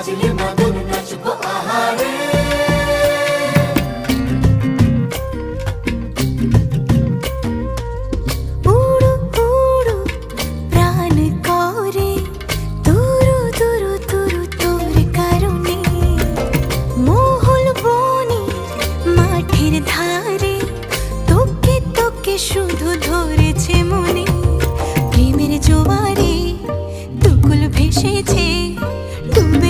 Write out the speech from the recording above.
বাজলে মাদল নাচবো আহারে। উড়ু উড়ু প্রাণ করে তুরু তুরু তুরু তোর কারণে, মহল বনে মাঠের ধারে তোকে তোকে শুধু ধরেছে মনে। প্রেমের জোয়ারে দুকুল ভেসেছে ডুবে